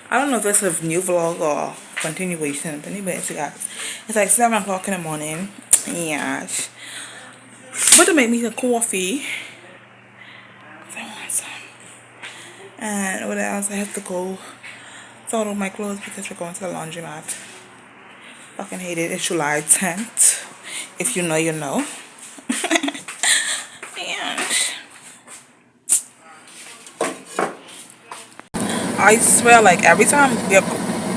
I don't know if it's a new vlog or continuation, but anyways, you guys, it's like 7 o'clock in the morning. Yeah, but to make me a coffee. I want some. And what else? I have to go sort out my clothes because we're going to the laundromat. Fucking hate it. It's July 10th. If you know, you know. And I swear, like every time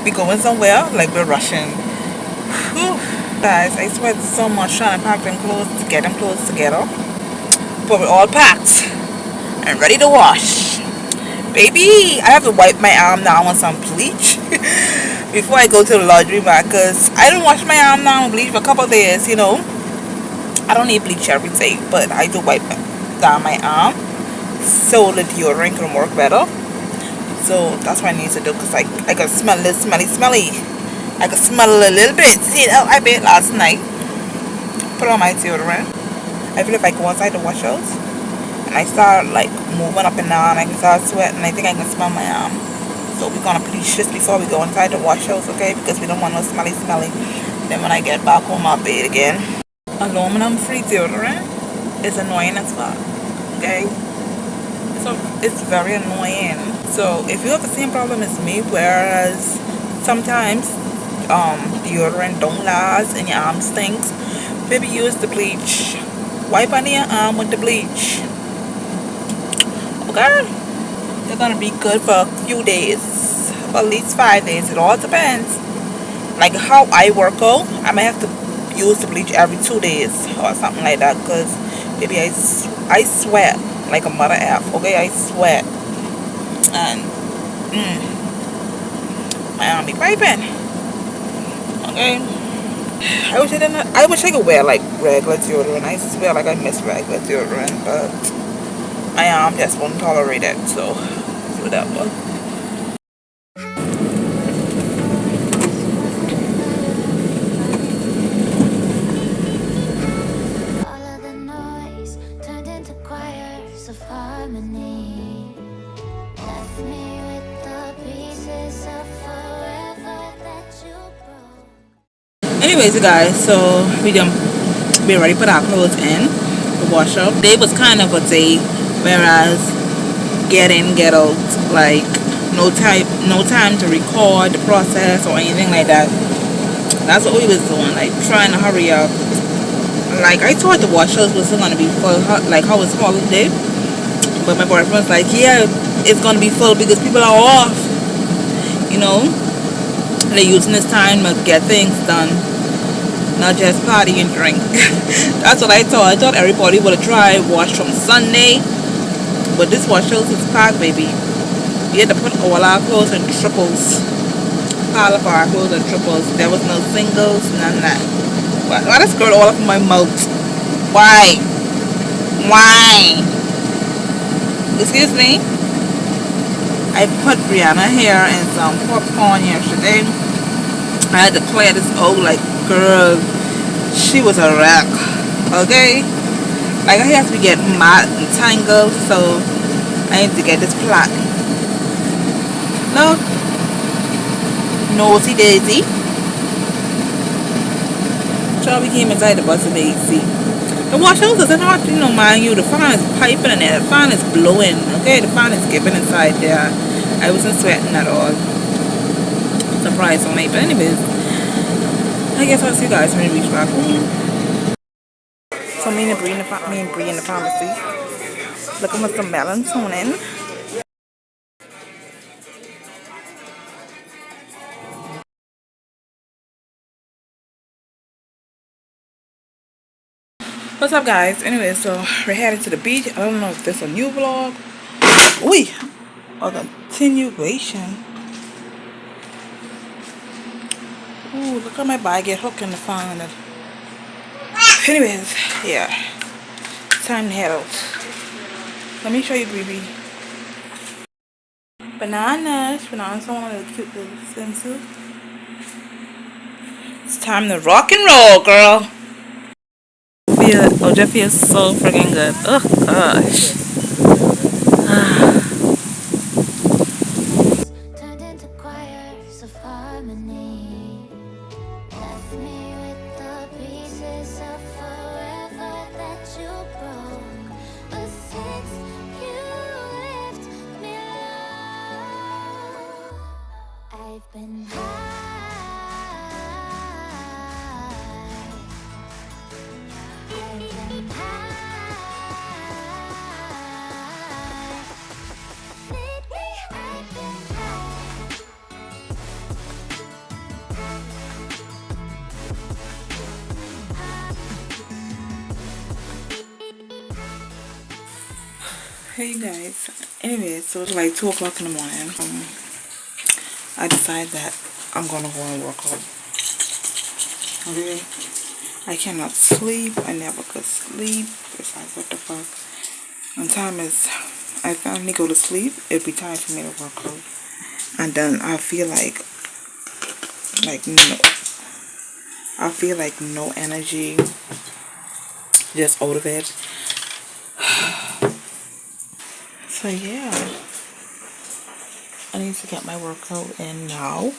we going somewhere, like we're rushing. Whew. Guys, I sweat so much trying to pack them clothes to get them clothes together. But we're all packed and ready to wash. Baby, I have to wipe my arm now on some bleach before I go to the laundry mat because I don't wash my arm now and bleach for a couple of days, you know. I don't need bleach every day, but I do wipe down my arm so the deodorant can work better. So that's what I need to do because I can smell it smelly. I can smell it a little bit. See, I bet last night. Put on my deodorant. I feel if I go inside the wash house and I start like moving up and down, I can start sweating. I think I can smell my arm. So we're gonna bleach this before we go inside the wash house, okay? Because we don't want no smelly. Then when I get back home, I'll bathe again. Aluminum free deodorant is annoying as fuck, okay? So it's very annoying. So if you have the same problem as me, whereas sometimes deodorant don't last and your arm stinks, baby, use the bleach. Wipe under your arm with the bleach. Okay? They're gonna be good for a few days, for at least 5 days. It all depends. Like how I work out, I might have to use the bleach every 2 days or something like that. Cause baby, I sweat like a mother F. Okay, I sweat and my arm be piping. Okay. I wish I could wear like regular deodorant. I swear like I miss regular deodorant, but my arm just won't tolerate it, so whatever. All of the noise turned into choirs of harmony. Left me with the pieces of forever that you broke. Anyways, you guys, so we done be ready to put our clothes in the wash up. Today was kind of a day, whereas get in, get out, like no time to record the process or anything like that. That's what we was doing, like trying to hurry up. Like I thought the wash house was gonna be full, like how it's holiday, but my boyfriend was like, yeah, it's gonna be full because people are off. You know, they're using this time to get things done, not just party and drink. That's what I thought. I thought everybody would have tried wash from Sunday, but this wash house is packed, baby. We had to put all our clothes in triples, pile up our clothes in triples. There was no singles, none of that. Why does skirt all up in my mouth? Why? Why? Excuse me? I put Brianna here in some popcorn yesterday. I had to clear this out, like, girl, she was a wreck. Okay? Like, I have to get mad and tangled, so I need to get this plait. Look. Nosy Daisy. So we came inside the bus and AC. The wash house isn't hot, you know, mind you. The fan is piping in there. The fan is blowing. Okay, the fan is giving inside there. I wasn't sweating at all. Surprised on me. But anyways, I guess I'll see you guys when we reach back home. So me and Bree in the pharmacy. Looking for some melatonin. What's up, guys? Anyway, so we're headed to the beach. I don't know if this is a new vlog. Oi! Or continuation. Ooh, look at my bag get hooked in the phone. Anyways, yeah. Time to head out. Let me show you, baby. Bananas. Bananas on a cute little swimsuit. It's time to rock and roll, girl. That feels so freaking good. Oh gosh. Turned into choirs harmony. Left me with the pieces of forever that you broke. But since you left me alone, I've been high. I've been high. Lately I've been high. Hey guys, anyway, so it's like 2 o'clock in the morning. I decided that I'm gonna go and work out. Okay, I cannot sleep. I never could sleep. It's like, what the fuck? When time is, I finally go to sleep, it'll be time for me to work out. And then I feel like no, I feel like no energy, just out of it. So yeah, I need to get my workout in now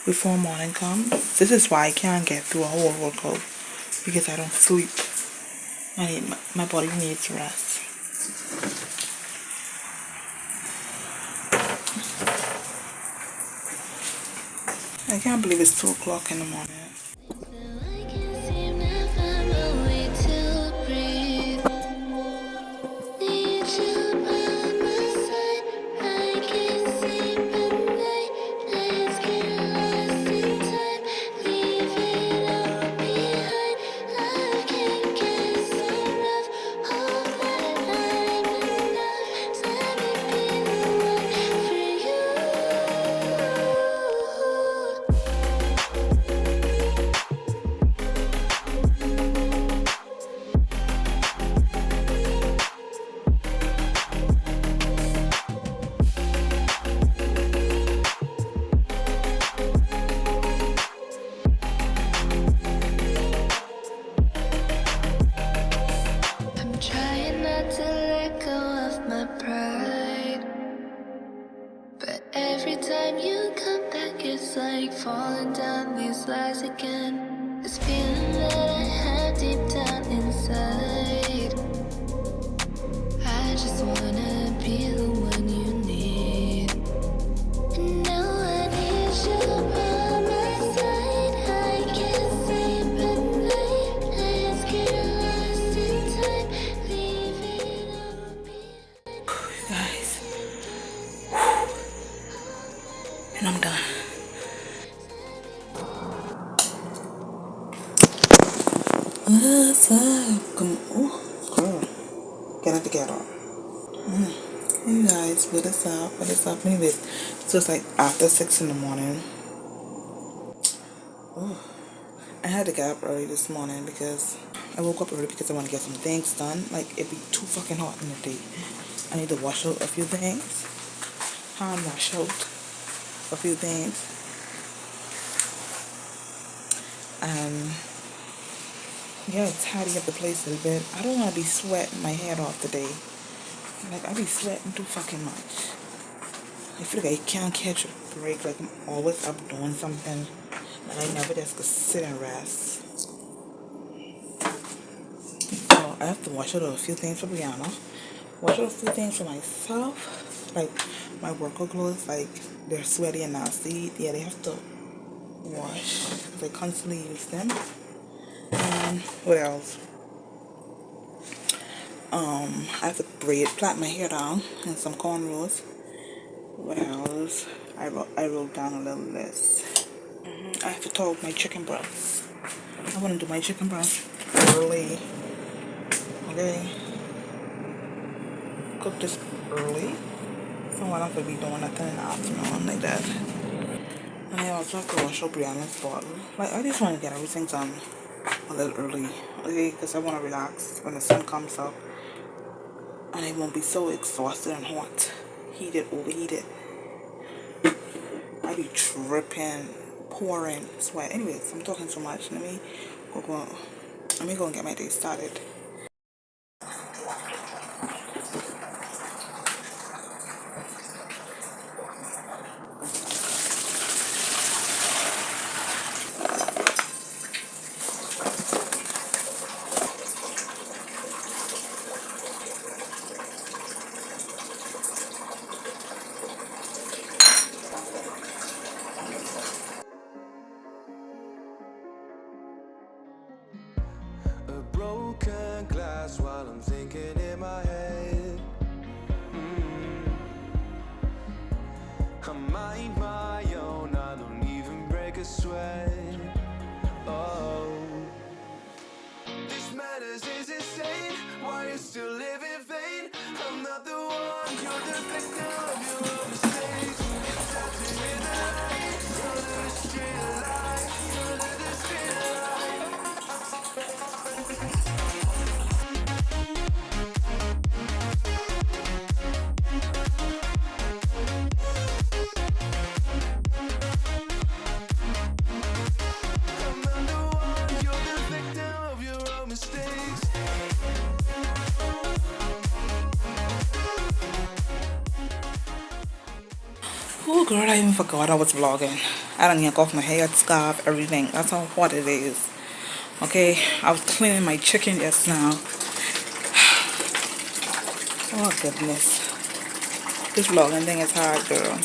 before morning comes. This is why I can't get through a whole workout, because I don't sleep. I need my body needs rest. I can't believe it's 2 o'clock in the morning. I can't seem to find a way to breathe. Need you by my side. I can't sleep at night. Let's get lost in time. Leave it all behind. Life can get so rough. Hope that I'm enough. Let me be the one for you. I'm trying not to let go of my pride, but every time you come back, it's like falling down these lies again. This feeling that I have deep down inside. I just wanna be the one you need. And now I need you by my side. I can't sleep at night. Let's get lost in time. Leave it all behind. Guys, and I'm done. What's up? Come on, girl, get it together. Hey guys, what is up? What is up? Anyways, so it's like after 6 in the morning. I had to get up early this morning because I woke up early because I want to get some things done. Like, it'd be too fucking hot in the day. I need to wash out a few things. Hand wash out a few things. And yeah, tidy up the place a little bit. I don't want to be sweating my head off today. Like, I be sweating too fucking much. I feel like I can't catch a break. Like, I'm always up doing something. And I never just could sit and rest. So I have to wash out a few things for Brianna. Wash out a few things for myself. Like, my workout clothes, like, they're sweaty and nasty. Yeah, they have to wash. Because I constantly use them. And what else? I have to plait my hair down and some cornrows. What else? I wrote down a little list. I have to talk my chicken breast. I want to do my chicken breast early. Okay? Cook this early. So I don't have to be doing nothing in the afternoon like that. And I also have to wash up Brianna's bottle. Like, I just want to get everything done a little early. Okay? Because I want to relax when the sun comes up. And I won't be so exhausted and hot. Heated, overheated. I be dripping, pouring sweat. Anyways, I'm talking too much. Let me go and get my day started. Oh girl, I even forgot I was vlogging. I done yank off my hair, scarf, everything. That's how hot it is. Okay, I was cleaning my chicken just now. Oh goodness. This vlogging thing is hard, girl.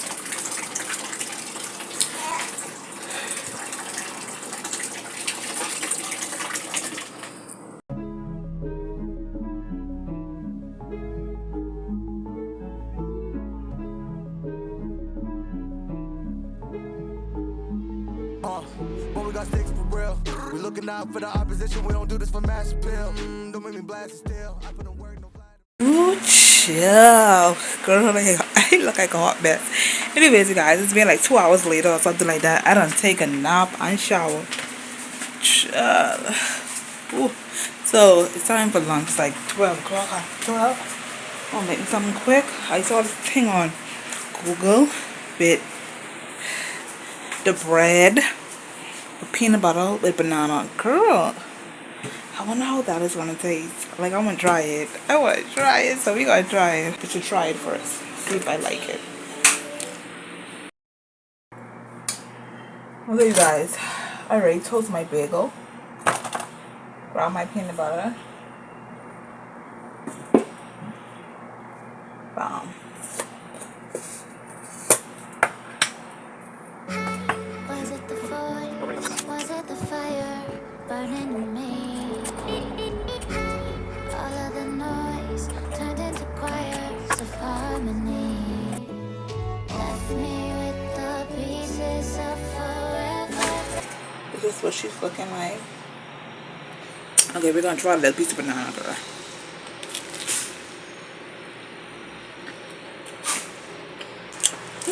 But we got sticks for real. We looking out for the opposition. We don't do this for mass appeal. Don't make me blast it still. I put in work, no Ooh, chill. Girl, I look like a hot mess. Anyways, you guys, it's been like 2 hours later or something like that. I done take a nap and shower. Chill. Ooh. So, it's time for lunch. It's like 12 o'clock after 12. I'll make me something quick. I saw this thing on Google with the bread, the peanut butter with banana. Girl, I wonder how that is gonna taste. Like, I wanna try it. I wanna try it, so we gotta try it. We should try it first. See if I like it. Okay, you guys. I already toast my bagel. Grab my peanut butter. Bam. Was it the voice? Was it the fire burning in me? All of the noise turned into choirs of harmony. Left me with the pieces of forever. This is what she's looking like. Okay, we're gonna try a little piece of banana, girl.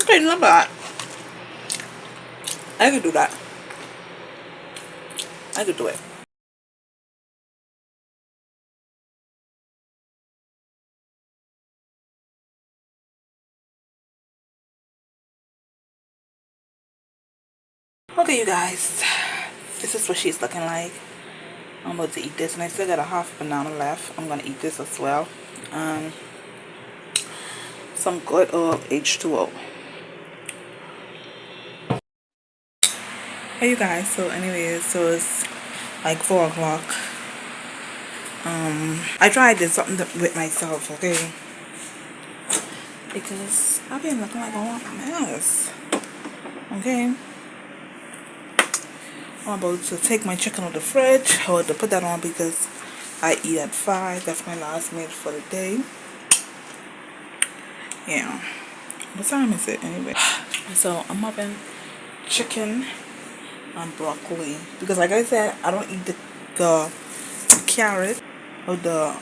Okay, not bad. I could do that. I could do it. Okay, you guys. This is what she's looking like. I'm about to eat this, and I still got a half banana left. I'm gonna eat this as well. Some good old H2O. Hey you guys, so anyways, so it's like 4 o'clock. I tried this something with myself, okay? Because I've been looking like a hot mess. Okay? I'm about to take my chicken out of the fridge. I want to put that on because I eat at 5. That's my last meal for the day. Yeah. What time is it anyway? So I'm having chicken and broccoli. Because like I said, I don't eat the carrot or the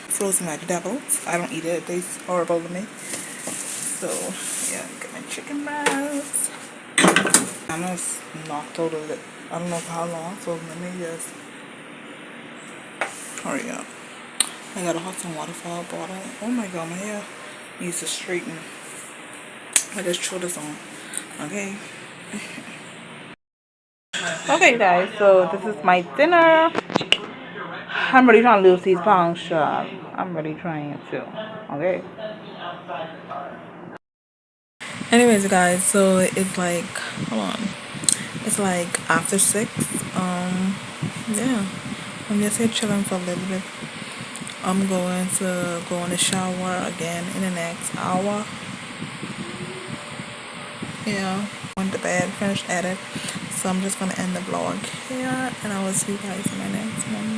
frozen vegetables. I don't eat it. It tastes horrible to me. So yeah, get my chicken breasts. I know it's knocked out of it. I don't know for how long, so let me just hurry up. I got a hot some water for a bottle. Oh my god, my hair needs to straighten. I just throw this on. Okay. Okay guys, so this is my dinner. I'm really trying to lose these pounds, child. I'm really trying to. Okay. Anyways guys, so it's like, hold on. It's like after 6. Yeah. I'm just here chilling for a little bit. I'm going to go in the shower again in the next hour. Yeah. Went to bed, finished edit. So I'm just gonna end the vlog here, and I will see you guys in my next one.